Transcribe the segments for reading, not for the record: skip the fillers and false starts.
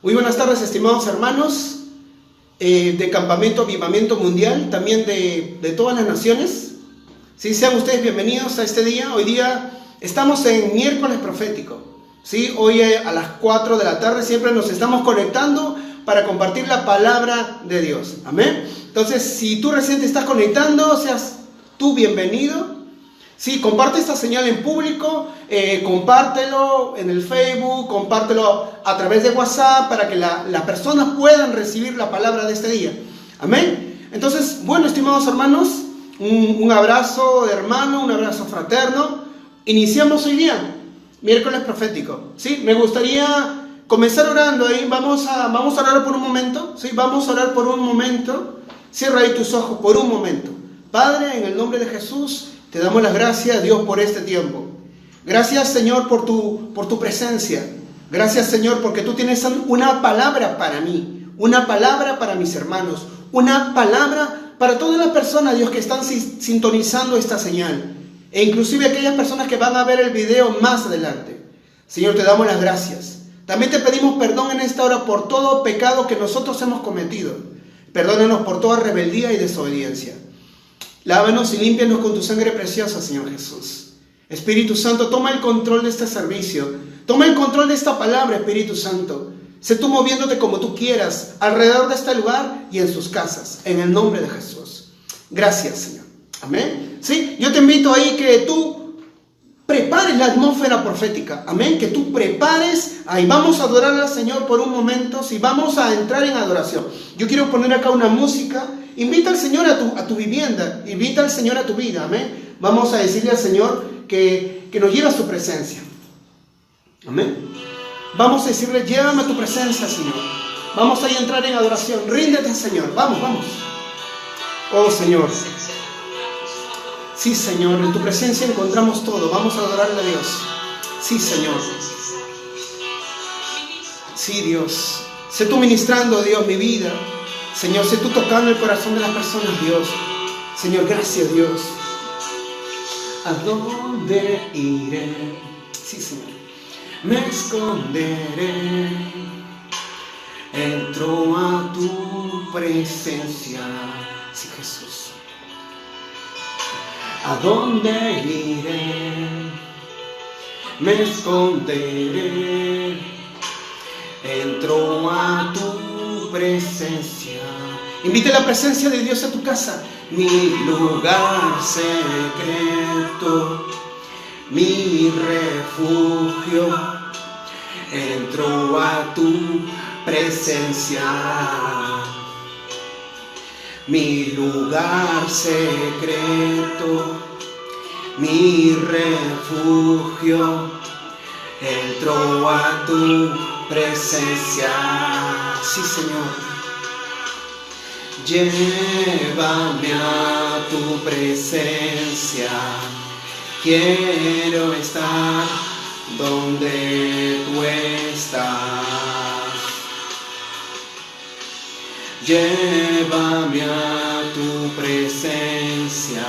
Muy buenas tardes, estimados hermanos de Campamento Avivamiento Mundial, también de todas las naciones. Sí, sean ustedes bienvenidos a este día. Hoy día estamos en miércoles profético. ¿Sí? Hoy a las 4 de la tarde siempre nos estamos conectando para compartir la palabra de Dios. Amén. Entonces, si tú recién te estás conectando, seas tú bienvenido. Sí, comparte esta señal en público, compártelo en el Facebook, compártelo a través de WhatsApp para que las personas puedan recibir la palabra de este día. Amén. Entonces, bueno, estimados hermanos, un abrazo hermano, un abrazo fraterno. Iniciamos hoy día, miércoles profético. Sí, me gustaría comenzar orando ahí. Vamos a orar por un momento. Sí, vamos a orar por un momento. Cierra ahí tus ojos por un momento. Padre, en el nombre de Jesús, te damos las gracias, Dios, por este tiempo. Gracias, Señor, por tu presencia. Gracias, Señor, porque tú tienes una palabra para mí, una palabra para mis hermanos, una palabra para todas las personas, Dios, que están sintonizando esta señal, e inclusive aquellas personas que van a ver el video más adelante. Señor, te damos las gracias. También te pedimos perdón en esta hora por todo pecado que nosotros hemos cometido. Perdónanos por toda rebeldía y desobediencia. Lávanos y límpianos con tu sangre preciosa, Señor Jesús. Espíritu Santo, toma el control de este servicio. Toma el control de esta palabra, Espíritu Santo. Sé tú moviéndote como tú quieras, alrededor de este lugar y en sus casas. En el nombre de Jesús. Gracias, Señor. Amén. Sí, yo te invito ahí que tú prepares la atmósfera profética. Amén. Que tú prepares. Ahí vamos a adorar al Señor por un momento. Si vamos a entrar en adoración. Yo quiero poner acá una música. Invita al Señor a tu vivienda, invita al Señor a tu vida, amén. Vamos a decirle al Señor que nos lleve a su presencia, amén. Vamos a decirle, llévame a tu presencia, Señor. Vamos a entrar en adoración, ríndete, Señor, vamos. Oh, Señor. Sí, Señor, en tu presencia encontramos todo, vamos a adorarle a Dios. Sí, Señor. Sí, Dios. Sé tú ministrando, Dios, mi vida. Señor, sé tú tocando el corazón de las personas, Dios. Señor, gracias, Dios. ¿A dónde iré? Sí, Señor. Me esconderé. Entro a tu presencia. Sí, Jesús. ¿A dónde iré? Me esconderé. Entro a tu presencia. Invite la presencia de Dios a tu casa. Mi lugar secreto, mi refugio. Entro a tu presencia. Mi lugar secreto, mi refugio. Entro a tu presencia. Sí, Señor. Llévame a tu presencia. Quiero estar donde tú estás. Llévame a tu presencia.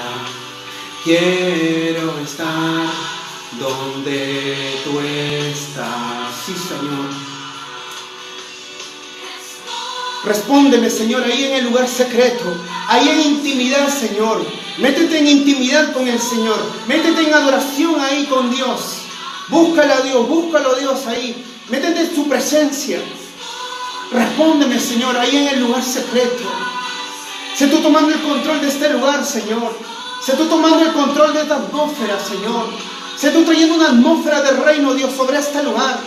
Quiero estar donde tú estás. Sí, Señor. Respóndeme, Señor, ahí en el lugar secreto, ahí en intimidad, Señor. Métete en intimidad con el Señor. Métete en adoración ahí con Dios. Búscalo a Dios ahí. Métete en su presencia. Respóndeme, Señor, ahí en el lugar secreto. Sé tú tomando el control de este lugar, Señor. Sé tú tomando el control de esta atmósfera, Señor. Sé tú trayendo una atmósfera del reino, Dios, sobre este lugar.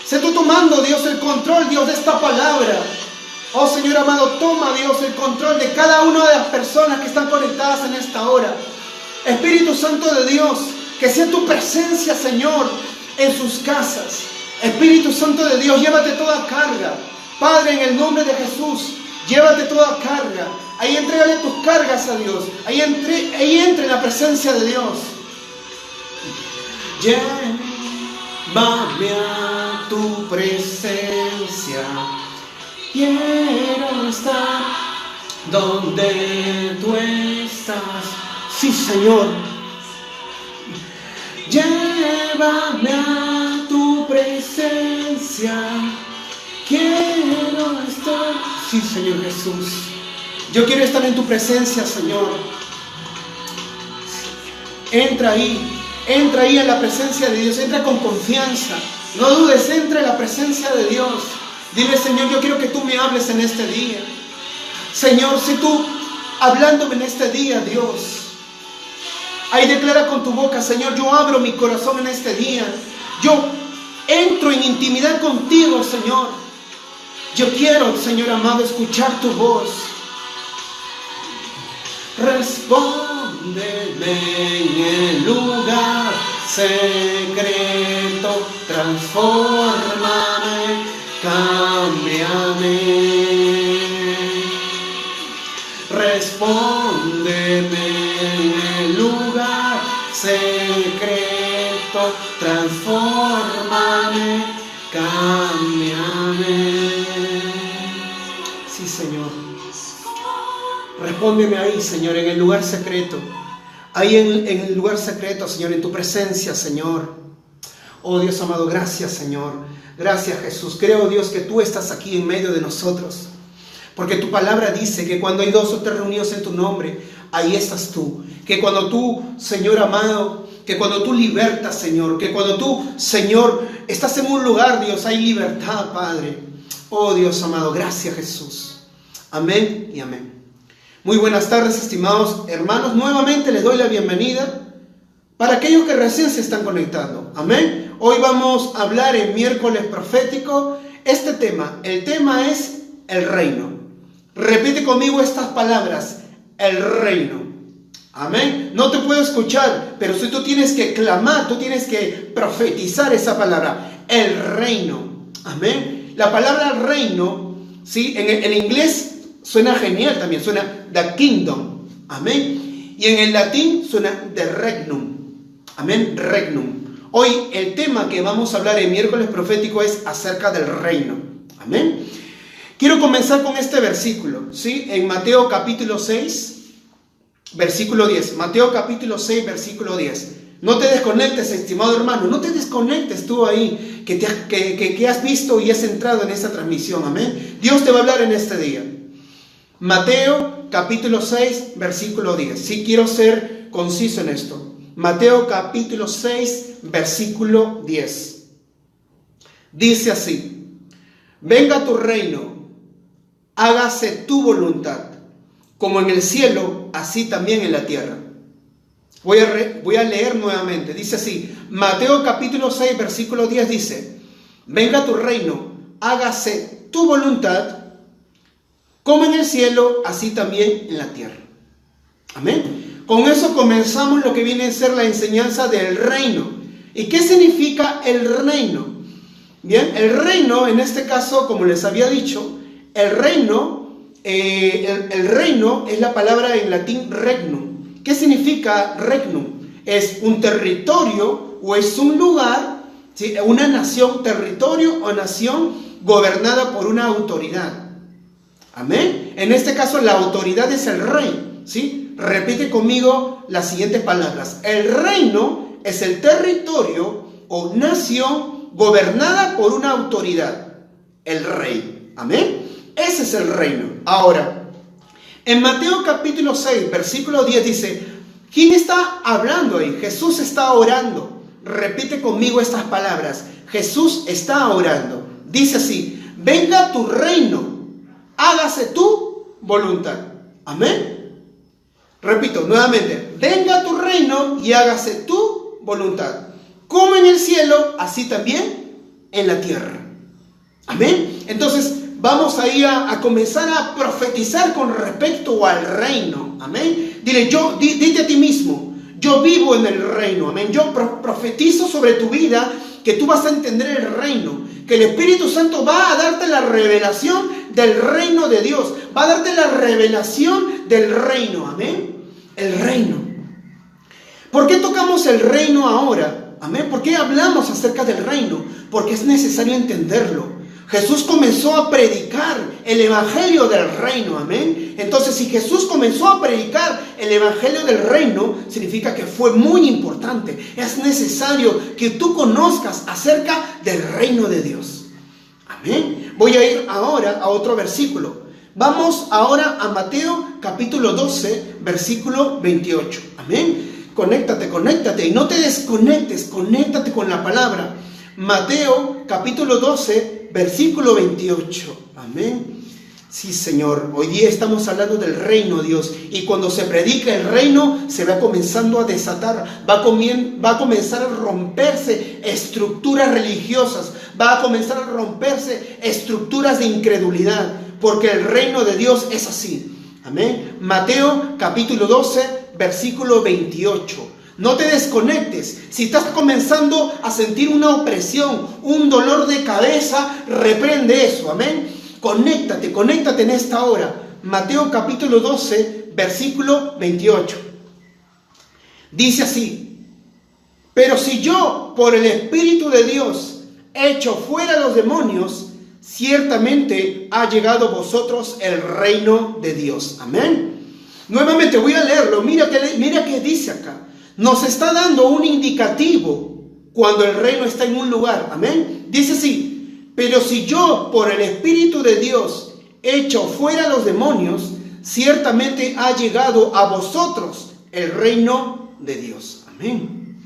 Sé tú tomando, Dios, el control, Dios, de esta palabra. Oh, Señor amado, toma, Dios, el control de cada una de las personas que están conectadas en esta hora. Espíritu Santo de Dios, que sea tu presencia, Señor, en sus casas. Espíritu Santo de Dios, llévate toda carga. Padre, en el nombre de Jesús, llévate toda carga. Ahí entrégale tus cargas a Dios. Ahí entre en la presencia de Dios. Llévame a tu presencia. Quiero estar donde tú estás. Sí, Señor. Llévame a tu presencia. Quiero Sí, Señor Jesús. Yo quiero estar en tu presencia, Señor. Entra ahí en la presencia de Dios. Entra con confianza. No dudes, entra en la presencia de Dios. Dile, Señor, yo quiero que tú me hables en este día. Señor, sé tú hablándome en este día, Dios. Ahí declara con tu boca, Señor, yo abro mi corazón en este día. Yo entro en intimidad contigo, Señor. Yo quiero, Señor amado, escuchar tu voz. Respóndeme en el lugar secreto. Transfórmame, cámbiame. Respóndeme en el lugar secreto. Transfórmame, cámbiame. Sí, Señor. Respóndeme ahí, Señor, en el lugar secreto. Ahí en el lugar secreto, Señor, en tu presencia, Señor. Oh Dios amado, gracias, Señor. Gracias, Jesús. Creo, Dios, que tú estás aquí en medio de nosotros. Porque tu palabra dice que cuando hay 2 o 3 reunidos en tu nombre, ahí estás tú. Que cuando tú, Señor amado, que cuando tú libertas, Señor, que cuando tú, Señor, estás en un lugar, Dios, hay libertad, Padre. Oh Dios amado, gracias, Jesús. Amén y amén. Muy buenas tardes, estimados hermanos. Nuevamente les doy la bienvenida para aquellos que recién se están conectando. Amén. Hoy vamos a hablar en miércoles profético este tema. El tema es el reino. Repite conmigo estas palabras: el reino. Amén. No te puedo escuchar, pero si tú tienes que clamar, tú tienes que profetizar esa palabra: el reino. Amén. La palabra reino, ¿sí? En inglés suena genial también, suena the kingdom. Amén. Y en el latín suena the regnum. Amén. Regnum. Hoy el tema que vamos a hablar en miércoles profético es acerca del reino. Amén. Quiero comenzar con este versículo, ¿sí? En Mateo capítulo 6, versículo 10. Mateo capítulo 6, versículo 10. No te desconectes, estimado hermano. No te desconectes tú ahí, que has visto y has entrado en esta transmisión. Amén. Dios te va a hablar en este día. Mateo capítulo 6, versículo 10. Sí, quiero ser conciso en esto. Mateo capítulo 6, versículo 10. Dice así: venga tu reino, hágase tu voluntad, como en el cielo, así también en la tierra. Voy a leer nuevamente. Dice así, Mateo capítulo 6, versículo 10 dice: venga tu reino, hágase tu voluntad, como en el cielo, así también en la tierra. Amén. Con eso comenzamos lo que viene a ser la enseñanza del reino. ¿Y qué significa el reino? Bien, el reino, en este caso, como les había dicho, el reino es la palabra en latín regnum. ¿Qué significa regnum? Es un territorio o es un lugar, ¿sí? Una nación, territorio o nación gobernada por una autoridad. Amén. En este caso la autoridad es el rey, ¿sí? Repite conmigo las siguientes palabras: el reino es el territorio o nación gobernada por una autoridad, el rey. Amén. Ese es el reino. Ahora, en Mateo capítulo 6, versículo 10 dice, ¿quién está hablando ahí? Jesús está orando. Repite conmigo estas palabras: Jesús está orando. Dice así: venga tu reino, hágase tu voluntad. Amén. Repito nuevamente: venga tu reino y hágase tu voluntad, como en el cielo, así también en la tierra. Amén. Entonces vamos ahí a comenzar a profetizar con respecto al reino. Amén. Dile, dite a ti mismo: yo vivo en el reino. Amén. Yo profetizo sobre tu vida que tú vas a entender el reino, que el Espíritu Santo va a darte la revelación del reino de Dios, va a darte la revelación del reino. Amén. El reino. ¿Por qué tocamos el reino ahora? Amén. ¿Por qué hablamos acerca del reino? Porque es necesario entenderlo. Jesús comenzó a predicar el evangelio del reino. Amén. Entonces, si Jesús comenzó a predicar el evangelio del reino, significa que fue muy importante. Es necesario que tú conozcas acerca del reino de Dios. Amén. Voy a ir ahora a otro versículo. Vamos ahora a Mateo capítulo 12, versículo 28. Amén. Conéctate y no te desconectes, conéctate con la palabra. Mateo capítulo 12, versículo 28. Amén. Sí, Señor, hoy día estamos hablando del reino, Dios, y cuando se predica el reino, se va comenzando a desatar, va a comenzar a romperse estructuras religiosas, va a comenzar a romperse estructuras de incredulidad, porque el reino de Dios es así. Amén. Mateo capítulo 12, versículo 28. No te desconectes. Si estás comenzando a sentir una opresión, un dolor de cabeza, reprende eso. Amén. Conéctate en esta hora. Mateo capítulo 12, versículo 28. Dice así: pero si yo, por el Espíritu de Dios, echo fuera los demonios, ciertamente ha llegado a vosotros el reino de Dios. Amén. Nuevamente voy a leerlo. Mira qué dice acá. Nos está dando un indicativo cuando el reino está en un lugar. Amén. Dice así: pero si yo, por el Espíritu de Dios, echo fuera los demonios, ciertamente ha llegado a vosotros el reino de Dios. Amén.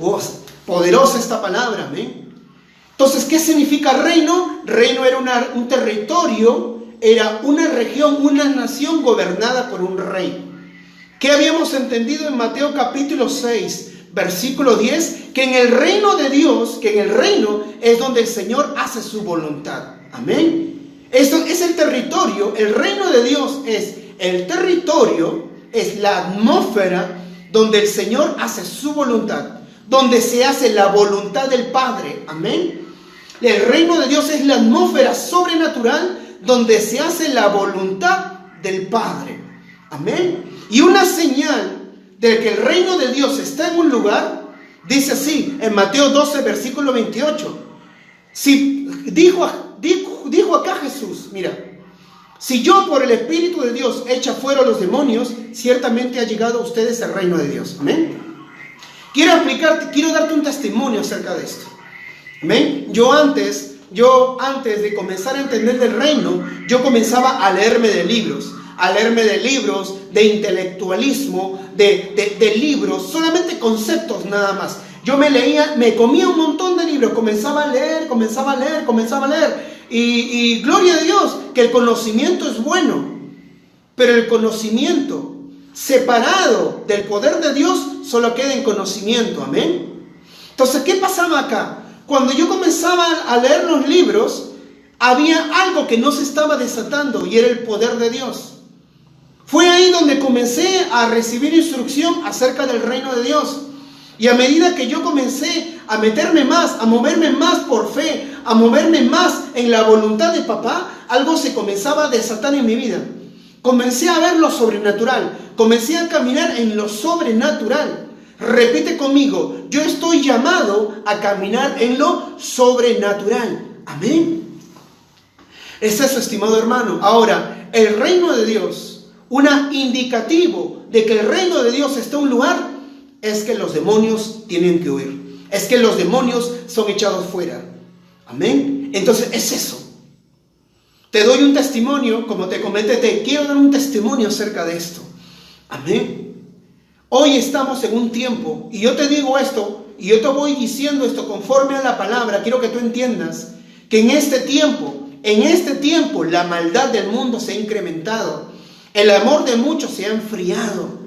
Oh, poderosa esta palabra. Amén. Entonces, ¿qué significa reino? Reino era un territorio, era una región, una nación gobernada por un rey. ¿Qué habíamos entendido en Mateo capítulo 6? Versículo 10, que en el reino de Dios, que en el reino es donde el Señor hace su voluntad. Amén. Esto es el territorio. El reino de Dios es el territorio, es la atmósfera donde el Señor hace su voluntad, donde se hace la voluntad del Padre. Amén. El reino de Dios es la atmósfera sobrenatural donde se hace la voluntad del Padre. Amén. Y una señal de que el reino de Dios está en un lugar, dice así, en Mateo 12, versículo 28. Si, dijo acá Jesús, mira, si yo por el Espíritu de Dios echa fuera los demonios, ciertamente ha llegado a ustedes el reino de Dios. Amén. Quiero darte un testimonio acerca de esto. Amén. Yo antes de comenzar a entender del reino, yo comenzaba a leerme de libros de intelectualismo, de libros, solamente conceptos nada más. Yo me comía un montón de libros, comenzaba a leer. Y gloria a Dios, que el conocimiento es bueno, pero el conocimiento separado del poder de Dios solo queda en conocimiento. Amén. Entonces, ¿qué pasaba acá? Cuando yo comenzaba a leer los libros, había algo que no se estaba desatando y era el poder de Dios. Fue ahí donde comencé a recibir instrucción acerca del reino de Dios. Y a medida que yo comencé a meterme más, a moverme más por fe, a moverme más en la voluntad de papá, algo se comenzaba a desatar en mi vida. Comencé a ver lo sobrenatural, comencé a caminar en lo sobrenatural. Repite conmigo: yo estoy llamado a caminar en lo sobrenatural. Amén. Es eso, estimado hermano. Ahora, el reino de Dios, un indicativo de que el reino de Dios está en un lugar, es que los demonios tienen que huir. Es que los demonios son echados fuera. Amén. Entonces es eso. Te doy un testimonio, como te comenté, te quiero dar un testimonio acerca de esto. Amén. Hoy estamos en un tiempo, y yo te digo esto, y yo te voy diciendo esto conforme a la palabra. Quiero que tú entiendas que en este tiempo la maldad del mundo se ha incrementado. El amor de muchos se ha enfriado.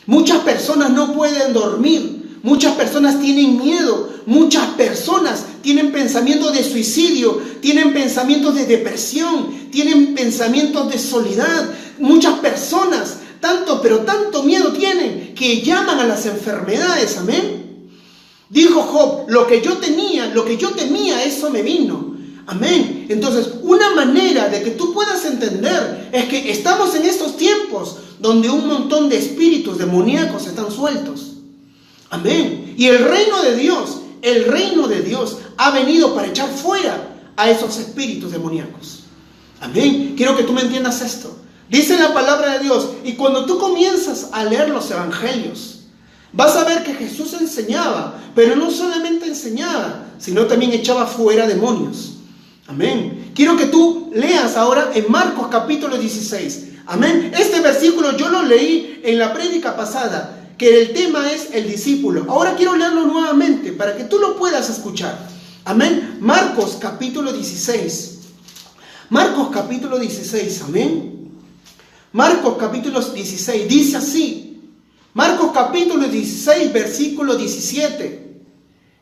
Muchas personas no pueden dormir. Muchas personas tienen miedo. Muchas personas tienen pensamientos de suicidio. Tienen pensamientos de depresión. Tienen pensamientos de soledad. Muchas personas, tanto miedo tienen que llaman a las enfermedades. Amén. Dijo Job: lo que yo temía, eso me vino. Amén. Entonces, una manera de que tú puedas entender es que estamos en estos tiempos donde un montón de espíritus demoníacos están sueltos. Amén. Y el reino de Dios ha venido para echar fuera a esos espíritus demoníacos. Amén. Quiero que tú me entiendas esto. Dice la palabra de Dios, y cuando tú comienzas a leer los evangelios, vas a ver que Jesús enseñaba, pero no solamente enseñaba, sino también echaba fuera demonios. Amén. Quiero que tú leas ahora en Marcos capítulo 16. Amén. Este versículo yo lo leí en la prédica pasada, que el tema es el discípulo. Ahora quiero leerlo nuevamente para que tú lo puedas escuchar. Amén. Marcos capítulo 16. Marcos capítulo 16. Amén. Marcos capítulo 16 dice así. Marcos capítulo 16 versículo 17.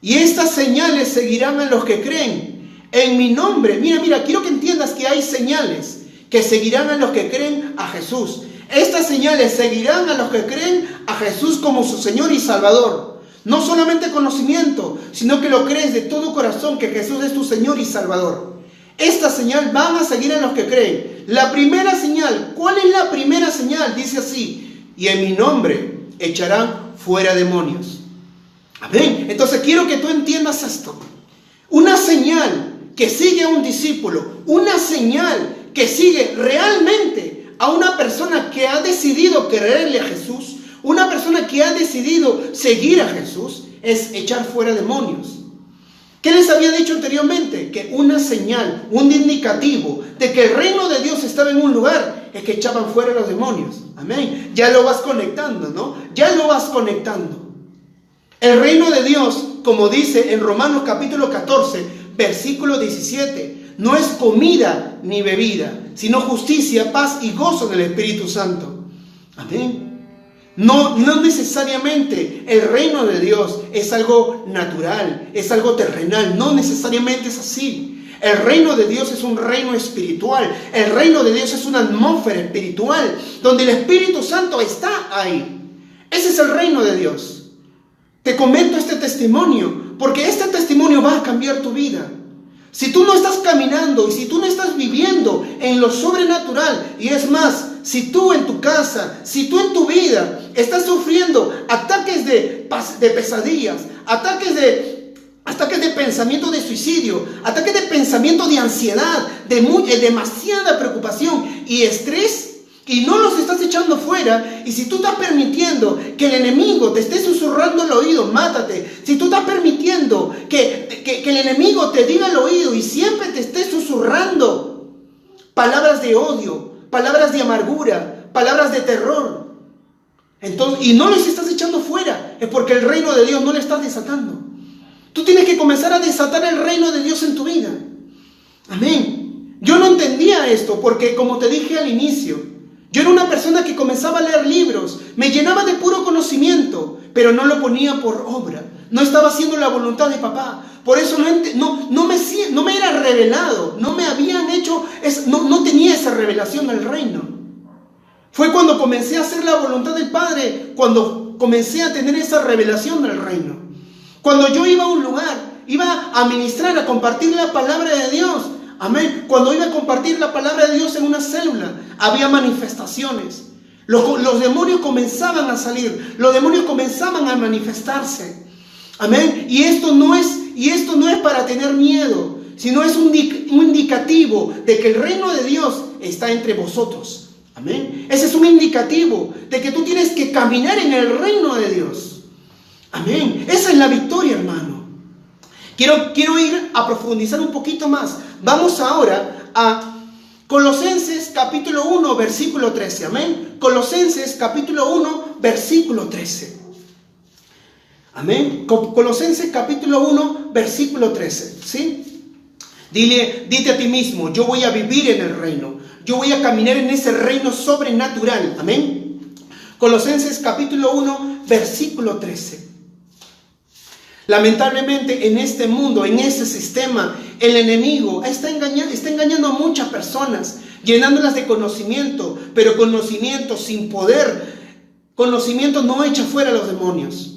Y estas señales seguirán a los que creen en mi nombre. Mira, quiero que entiendas que hay señales que seguirán a los que creen a Jesús. Estas señales seguirán a los que creen a Jesús como su Señor y Salvador. No solamente conocimiento, sino que lo crees de todo corazón que Jesús es tu Señor y Salvador. Esta señal van a seguir a los que creen. La primera señal, ¿cuál es la primera señal? Dice así: y en mi nombre echarán fuera demonios. Amén. Entonces quiero que tú entiendas esto. Una señal que sigue a un discípulo, una señal que sigue realmente a una persona que ha decidido creerle a Jesús, una persona que ha decidido seguir a Jesús, es echar fuera demonios. ¿Qué les había dicho anteriormente? Que una señal, un indicativo de que el reino de Dios estaba en un lugar es que echaban fuera los demonios. Amén. Ya lo vas conectando, ¿no? Ya lo vas conectando. El reino de Dios, como dice en Romanos capítulo 14, versículo 17, no es comida ni bebida, sino justicia, paz y gozo en el Espíritu Santo. Amén. No necesariamente el reino de Dios es algo natural, es algo terrenal. No necesariamente es así. El reino de Dios es un reino espiritual. El reino de Dios es una atmósfera espiritual donde el Espíritu Santo está ahí. Ese es el reino de Dios. Te comento este testimonio porque este testimonio va a cambiar tu vida. Si tú no estás caminando y si tú no estás viviendo en lo sobrenatural, y es más, si tú en tu casa, si tú en tu vida estás sufriendo ataques de pesadillas, ataques de pensamiento de suicidio, ataques de pensamiento de ansiedad, de demasiada preocupación y estrés, y no los estás echando fuera, y si tú estás permitiendo que el enemigo te esté susurrando al oído, mátate. Si tú estás permitiendo que el enemigo te diga al oído y siempre te esté susurrando palabras de odio, palabras de amargura, palabras de terror, entonces, y no los estás echando fuera, es porque el reino de Dios no le estás desatando. Tú tienes que comenzar a desatar el reino de Dios en tu vida. Amén. Yo no entendía esto porque, como te dije al inicio, yo era una persona que comenzaba a leer libros, me llenaba de puro conocimiento, pero no lo ponía por obra. No estaba haciendo la voluntad de papá. Por eso no me era revelado, no me habían hecho, no tenía esa revelación del reino. Fue cuando comencé a hacer la voluntad del Padre, cuando comencé a tener esa revelación del reino. Cuando yo iba a un lugar, iba a ministrar, a compartir la palabra de Dios. Amén. Cuando iba a compartir la palabra de Dios en una célula, había manifestaciones. Los demonios comenzaban a salir, los demonios comenzaban a manifestarse. Amén. Y esto no es para tener miedo, sino es un indicativo de que el reino de Dios está entre vosotros. Amén. Ese es un indicativo de que tú tienes que caminar en el reino de Dios. Amén. Esa es la victoria, hermano. Quiero ir a profundizar un poquito más. Vamos ahora a Colosenses capítulo 1, versículo 13. Amén. Colosenses capítulo 1, versículo 13. Amén. Colosenses capítulo 1, versículo 13. ¿Sí? Dite a ti mismo: yo voy a vivir en el reino. Yo voy a caminar en ese reino sobrenatural. Amén. Colosenses capítulo 1, versículo 13. Lamentablemente en este mundo, en este sistema, el enemigo está engañando a muchas personas, llenándolas de conocimiento, pero conocimiento sin poder. Conocimiento no echa fuera a los demonios.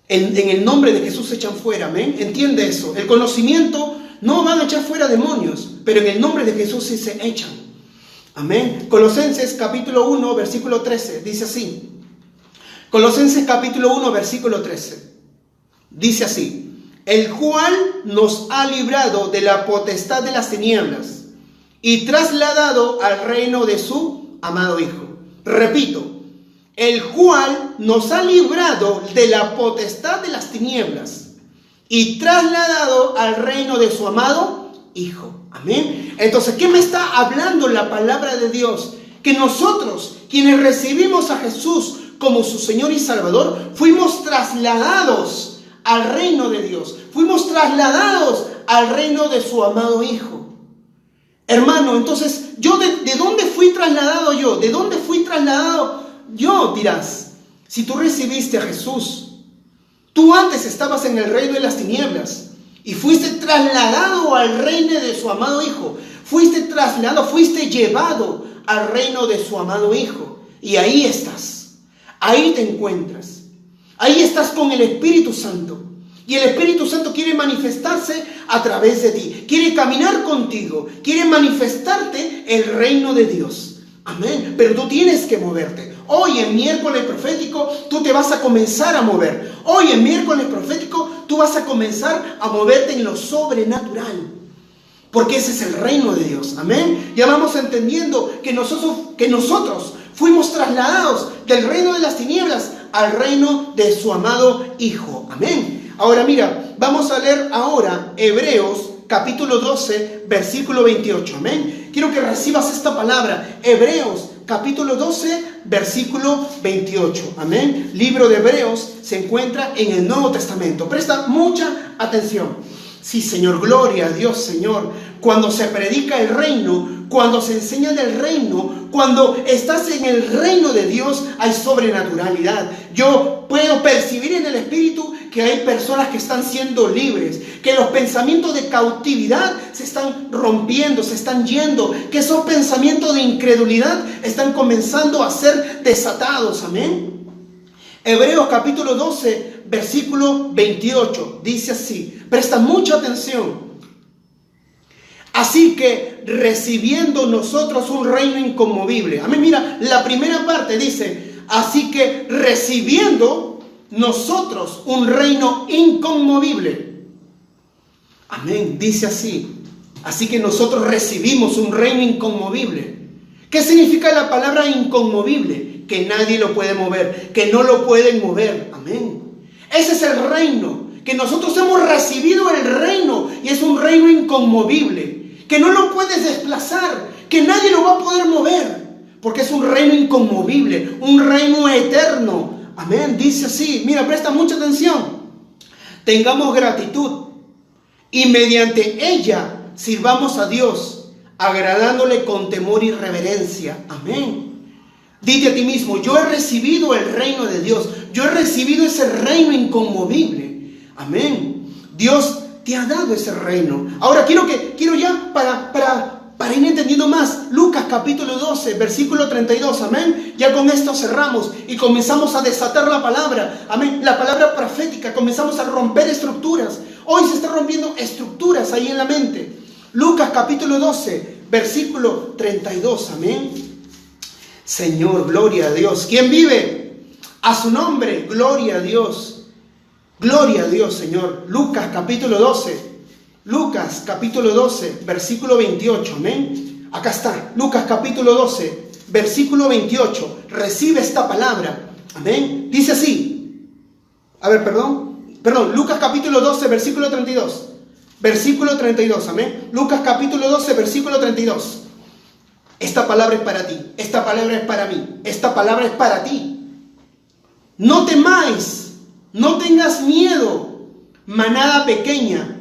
En el nombre de Jesús se echan fuera, amén. Entiende eso. El conocimiento no van a echar fuera demonios, pero en el nombre de Jesús sí se echan. Amén. Colosenses capítulo 1, versículo 13, dice así. Colosenses capítulo 1, versículo 13. Dice así: el cual nos ha librado de la potestad de las tinieblas y trasladado al reino de su amado Hijo. Repito, el cual nos ha librado de la potestad de las tinieblas y trasladado al reino de su amado Hijo. Amén. Entonces, ¿qué me está hablando la palabra de Dios? Que nosotros, quienes recibimos a Jesús como su Señor y Salvador, fuimos trasladados al reino de Dios. Fuimos trasladados al reino de su amado Hijo. Hermano, entonces, ¿de dónde fui trasladado yo? ¿De dónde fui trasladado yo? Dirás, si tú recibiste a Jesús, tú antes estabas en el reino de las tinieblas y fuiste trasladado al reino de su amado Hijo. Fuiste trasladado, fuiste llevado al reino de su amado Hijo. Y ahí estás, ahí te encuentras. Ahí estás con el Espíritu Santo. Y el Espíritu Santo quiere manifestarse a través de ti. Quiere caminar contigo. Quiere manifestarte el reino de Dios. Amén. Pero tú tienes que moverte. Hoy en miércoles profético tú te vas a comenzar a mover. Hoy en miércoles profético tú vas a comenzar a moverte en lo sobrenatural. Porque ese es el reino de Dios. Amén. Ya vamos entendiendo que nosotros fuimos trasladados del reino de las tinieblas al reino de su amado Hijo. Amén. Ahora mira, vamos a leer ahora Hebreos capítulo 12, versículo 28. Amén. Quiero que recibas esta palabra. Hebreos capítulo 12, versículo 28. Amén. Libro de Hebreos se encuentra en el Nuevo Testamento. Presta mucha atención. Sí, Señor, gloria a Dios, Señor. Cuando se predica el reino, cuando se enseña del reino, cuando estás en el reino de Dios, hay sobrenaturalidad. Yo puedo percibir en el Espíritu que hay personas que están siendo libres, que los pensamientos de cautividad se están rompiendo, se están yendo, que esos pensamientos de incredulidad están comenzando a ser desatados. Amén. Hebreos capítulo 12, versículo 28, dice así, presta mucha atención. Así que recibiendo nosotros un reino inconmovible. Amén, mira, la primera parte dice, así que recibiendo nosotros un reino inconmovible. Amén, dice así. Así que nosotros recibimos un reino inconmovible. ¿Qué significa la palabra inconmovible? Que nadie lo puede mover, que no lo pueden mover. Amén. Ese es el reino, que nosotros hemos recibido el reino y es un reino inconmovible, que no lo puedes desplazar, que nadie lo va a poder mover, porque es un reino inconmovible, un reino eterno. Amén, dice así, mira, presta mucha atención. Tengamos gratitud y mediante ella sirvamos a Dios, agradándole con temor y reverencia. Amén. Dite a ti mismo, yo he recibido el reino de Dios. Yo he recibido ese reino inconmovible. Amén. Dios te ha dado ese reino. Ahora quiero ya para ir entendiendo más. Lucas capítulo 12, versículo 32. Amén. Ya con esto cerramos y comenzamos a desatar la palabra. Amén. La palabra profética. Comenzamos a romper estructuras. Hoy se están rompiendo estructuras ahí en la mente. Lucas capítulo 12, versículo 32. Amén. Señor, gloria a Dios. ¿Quién vive? A su nombre, gloria a Dios. Gloria a Dios, Señor. Lucas capítulo 12. Lucas capítulo 12, versículo 28. Amén. Acá está. Lucas capítulo 12, versículo 28. Recibe esta palabra. Amén. Dice así. A ver, perdón. Lucas capítulo 12, versículo 32. Versículo 32. Amén. Lucas capítulo 12, versículo 32. Esta palabra es para ti, esta palabra es para mí, esta palabra es para ti. No temáis, no tengas miedo, manada pequeña,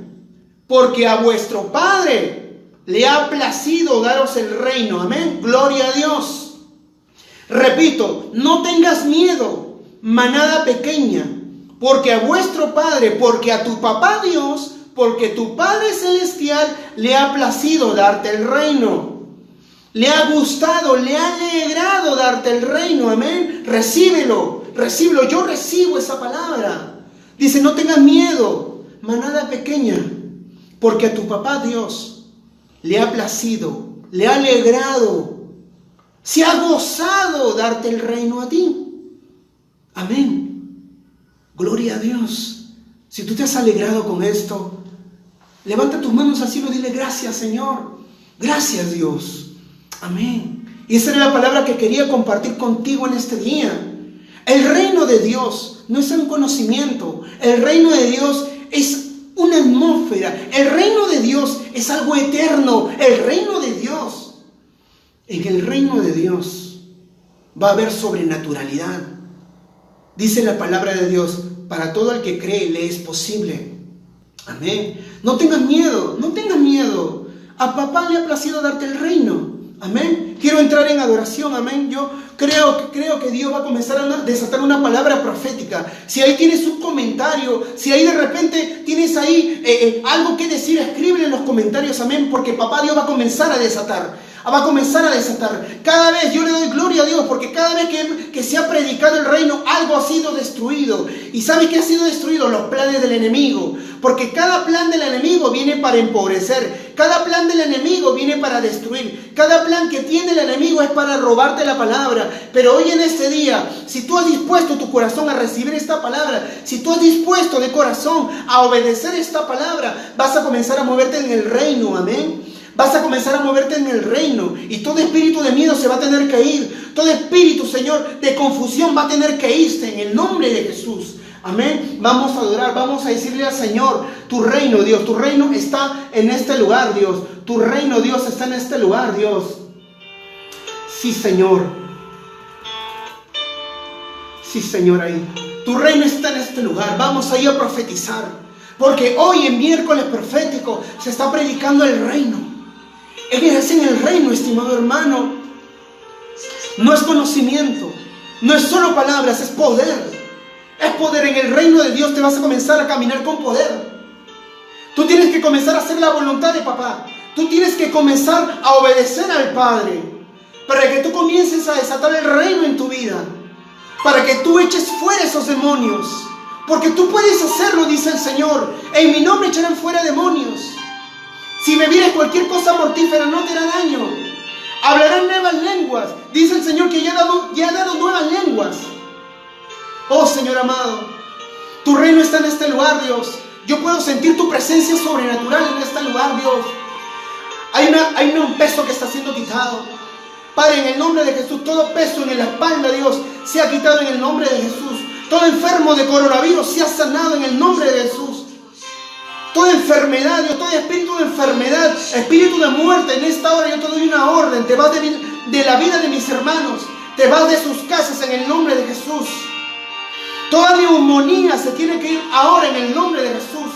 porque a vuestro Padre le ha placido daros el reino. Amén, gloria a Dios. Repito, no tengas miedo, manada pequeña, porque a vuestro Padre, porque a tu papá Dios, porque tu Padre Celestial le ha placido darte el reino. Le ha gustado, le ha alegrado darte el reino. Amén. Recíbelo, recíbelo. Yo recibo esa palabra. Dice, no tengas miedo, manada pequeña, porque a tu papá Dios le ha placido, le ha alegrado, se ha gozado darte el reino a ti. Amén. Gloria a Dios. Si tú te has alegrado con esto, levanta tus manos al cielo y dile, gracias, Señor. Gracias, Dios. Amén. Y esa era la palabra que quería compartir contigo en este día. El reino de Dios no es un conocimiento. El reino de Dios es un una atmósfera. El reino de Dios es algo eterno. El reino de Dios. En el reino de Dios va a haber sobrenaturalidad. Dice la palabra de Dios, para todo el que cree le es posible. Amén. No tengas miedo, no tengas miedo. A papá le ha placido darte el reino. Amén. Quiero entrar en adoración. Amén. Yo creo que Dios va a comenzar a desatar una palabra profética. Si ahí tienes un comentario, si ahí de repente tienes ahí algo que decir, escríbelo en los comentarios. Amén. Porque papá Dios va a comenzar a desatar. Va a comenzar a desatar. Cada vez yo le doy gloria a Dios, porque cada vez que se ha predicado el reino, algo ha sido destruido. ¿Y sabe qué ha sido destruido? Los planes del enemigo. Porque cada plan del enemigo viene para empobrecer. Cada plan del enemigo viene para destruir. Cada plan que tiene el enemigo es para robarte la palabra. Pero hoy en este día, si tú has dispuesto tu corazón a recibir esta palabra, si tú has dispuesto de corazón a obedecer esta palabra, vas a comenzar a moverte en el reino. Amén. Vas a comenzar a moverte en el reino. Y todo espíritu de miedo se va a tener que ir. Todo espíritu, Señor, de confusión va a tener que irse en el nombre de Jesús. Amén. Vamos a adorar, vamos a decirle al Señor, tu reino, Dios, tu reino está en este lugar, Dios. Tu reino, Dios, está en este lugar, Dios. Sí, Señor. Sí, Señor, ahí. Tu reino está en este lugar. Vamos ahí a profetizar. Porque hoy en miércoles profético se está predicando el reino. Es en el reino, estimado hermano. No es conocimiento, no es solo palabras, es poder. Es poder. En el reino de Dios te vas a comenzar a caminar con poder. Tú tienes que comenzar a hacer la voluntad de papá. Tú tienes que comenzar a obedecer al Padre, para que tú comiences a desatar el reino en tu vida, para que tú eches fuera esos demonios. Porque tú puedes hacerlo, dice el Señor. En mi nombre echarán fuera demonios. Si bebieres cualquier cosa mortífera no te hará daño. Hablarán nuevas lenguas. Dice el Señor que ya ha dado nuevas lenguas. Oh Señor amado, tu reino está en este lugar, Dios. Yo puedo sentir tu presencia sobrenatural en este lugar, Dios. Hay un peso que está siendo quitado. Padre, en el nombre de Jesús, todo peso en la espalda, Dios, se ha quitado en el nombre de Jesús. Todo enfermo de coronavirus se ha sanado en el nombre de Jesús. Toda enfermedad, Dios, todo espíritu de enfermedad, espíritu de muerte, en esta hora yo te doy una orden. Te vas de la vida de mis hermanos, te vas de sus casas en el nombre de Jesús. Toda neumonía se tiene que ir ahora en el nombre de Jesús.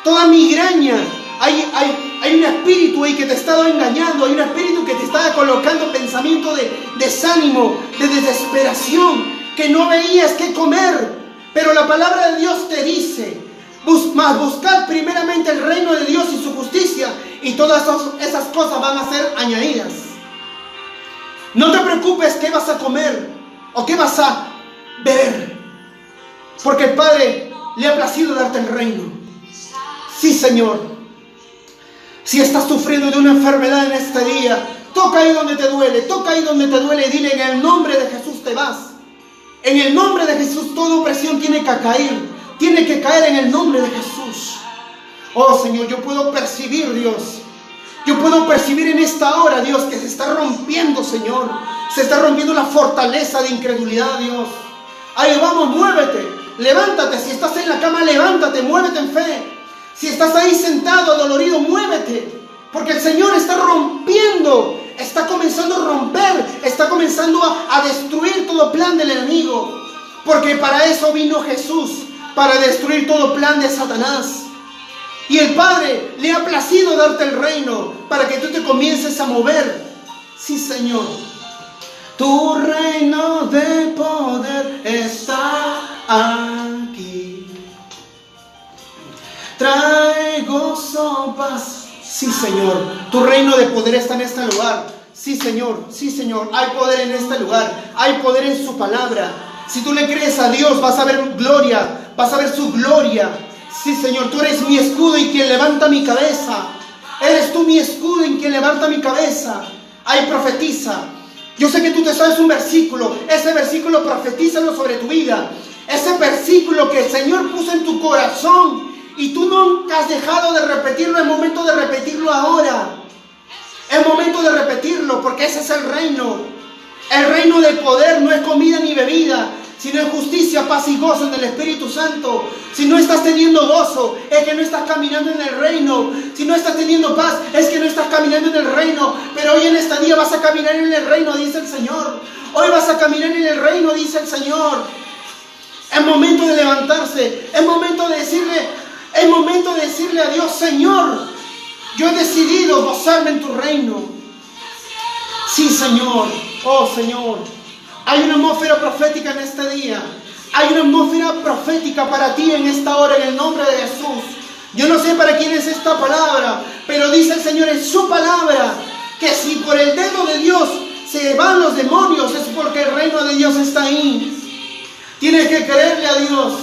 Toda migraña, hay un espíritu ahí que te está engañando, hay un espíritu que te está colocando pensamiento de desánimo, de desesperación, que no veías qué comer. Pero la palabra de Dios te dice, buscad primeramente el reino de Dios y su justicia, y todas esas cosas van a ser añadidas. No te preocupes qué vas a comer o qué vas a beber, porque el Padre le ha placido darte el reino. Sí, Señor. Si estás sufriendo de una enfermedad en este día, toca ahí donde te duele, toca ahí donde te duele y dile: en el nombre de Jesús te vas. En el nombre de Jesús toda opresión tiene que caer en el nombre de Jesús. Oh Señor, yo puedo percibir, Dios. Yo puedo percibir en esta hora, Dios, que se está rompiendo, Señor. Se está rompiendo la fortaleza de incredulidad, Dios. Ahí vamos, muévete, levántate. Si estás en la cama, levántate, muévete en fe. Si estás ahí sentado, dolorido, muévete. Porque el Señor está rompiendo, está comenzando a romper, está comenzando a destruir todo plan del enemigo. Porque para eso vino Jesús, para destruir todo plan de Satanás. Y el Padre le ha placido darte el reino para que tú te comiences a mover. Sí, Señor. Tu reino de poder está aquí. Trae gozo, paz. Sí, Señor. Tu reino de poder está en este lugar. Sí, Señor. Sí, Señor. Hay poder en este lugar. Hay poder en su palabra. Si tú le crees a Dios, vas a ver gloria. Vas a ver su gloria. Sí, Señor, tú eres mi escudo y quien levanta mi cabeza. Eres tú mi escudo y quien levanta mi cabeza. Ahí profetiza. Yo sé que tú te sabes un versículo. Ese versículo profetízalo sobre tu vida. Ese versículo que el Señor puso en tu corazón y tú nunca has dejado de repetirlo. Es momento de repetirlo ahora. Es momento de repetirlo, porque ese es el reino. El reino de poder no es comida ni bebida, si no es justicia, paz y gozo en el Espíritu Santo, si no estás teniendo gozo, es que no estás caminando en el reino. Si no estás teniendo paz, es que no estás caminando en el reino. Pero hoy en este día vas a caminar en el reino, dice el Señor. Hoy vas a caminar en el reino, dice el Señor. Es momento de levantarse, es momento de decirle a Dios: Señor, yo he decidido gozarme en tu reino. Sí, Señor. Oh, Señor. Hay una atmósfera profética en este día. Hay una atmósfera profética para ti en esta hora, en el nombre de Jesús. Yo no sé para quién es esta palabra, pero dice el Señor en su palabra que si por el dedo de Dios se van los demonios, es porque el reino de Dios está ahí. Tienes que creerle a Dios.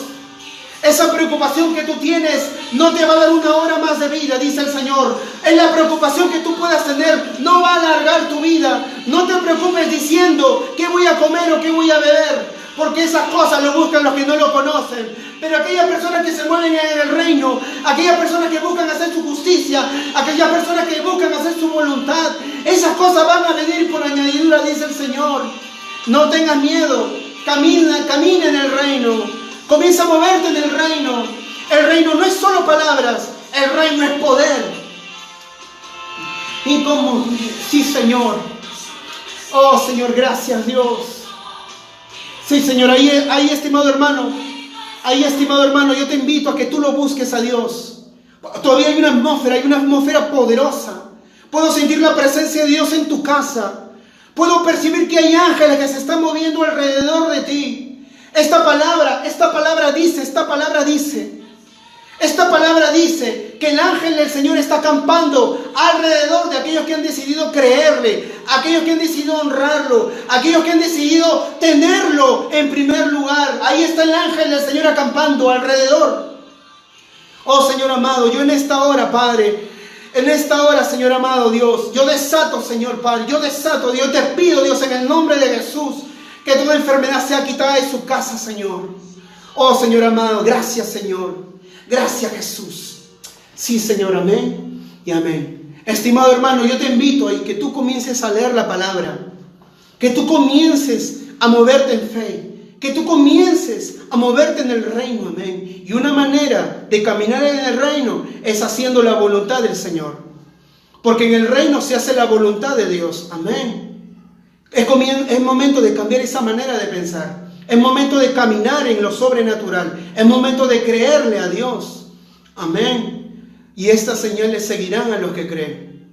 Esa preocupación que tú tienes no te va a dar una hora más de vida, dice el Señor. Es la preocupación que tú puedas tener, no va a alargar tu vida. No te preocupes diciendo qué voy a comer o qué voy a beber, porque esas cosas lo buscan los que no lo conocen. Pero aquellas personas que se mueven en el reino, aquellas personas que buscan hacer su justicia, aquellas personas que buscan hacer su voluntad, esas cosas van a venir por añadidura, dice el Señor. No tengas miedo, camina en el reino. Comienza a moverte en el reino. El reino no es solo palabras, el reino es poder. Y como, sí, Señor. Oh, Señor, gracias, Dios. Sí, Señor, ahí, estimado hermano, yo te invito a que tú lo busques a Dios. Todavía hay una atmósfera poderosa. Puedo sentir la presencia de Dios en tu casa. Puedo percibir que hay ángeles que se están moviendo alrededor de ti. Esta palabra dice que el ángel del Señor está acampando alrededor de aquellos que han decidido creerle, aquellos que han decidido honrarlo, aquellos que han decidido tenerlo en primer lugar. Ahí está el ángel del Señor acampando alrededor. Oh, Señor amado, yo en esta hora, Padre, Señor amado Dios, yo desato, Señor Padre, Dios, te pido, Dios, en el nombre de Jesús, que toda enfermedad sea quitada de su casa, Señor. Oh, Señor amado, gracias, Señor. Gracias, Jesús. Sí, Señor, amén y amén. Estimado hermano, yo te invito a que tú comiences a leer la palabra, que tú comiences a moverte en fe, que tú comiences a moverte en el reino, amén. Y una manera de caminar en el reino es haciendo la voluntad del Señor, porque en el reino se hace la voluntad de Dios, amén. Es momento de cambiar esa manera de pensar. Es momento de caminar en lo sobrenatural. Es momento de creerle a Dios. Amén. Y estas señales seguirán a los que creen.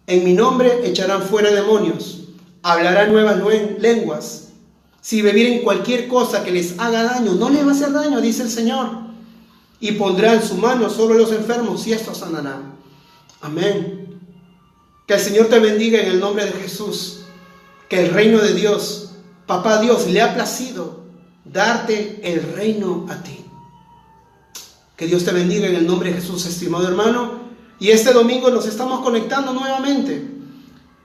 En mi nombre echarán fuera demonios. Hablarán nuevas lenguas. Si bebieren cualquier cosa que les haga daño, no les va a hacer daño, dice el Señor. Y pondrán su mano sobre los enfermos y estos sanarán. Amén. Que el Señor te bendiga en el nombre de Jesús. Que el reino de Dios, Papá Dios, le ha placido darte el reino a ti. Que Dios te bendiga en el nombre de Jesús, estimado hermano. Y este domingo nos estamos conectando nuevamente.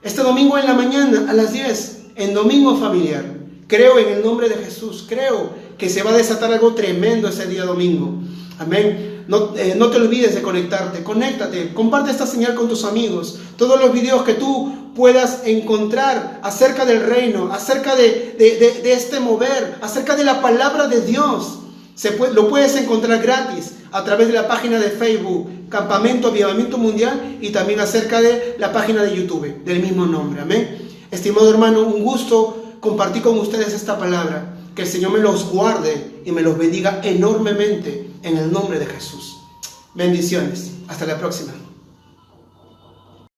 Este domingo en la mañana a las 10, en Domingo Familiar. Creo en el nombre de Jesús. Creo que se va a desatar algo tremendo ese día domingo. Amén. No te olvides de conectarte. Conéctate. Comparte esta señal con tus amigos. Todos los videos que tú puedas encontrar acerca del reino, acerca de este mover, acerca de la palabra de Dios, lo puedes encontrar gratis a través de la página de Facebook, Campamento Avivamiento Mundial, y también acerca de la página de YouTube, del mismo nombre. Amén. Estimado hermano, un gusto compartir con ustedes esta palabra. Que el Señor me los guarde y me los bendiga enormemente en el nombre de Jesús. Bendiciones. Hasta la próxima.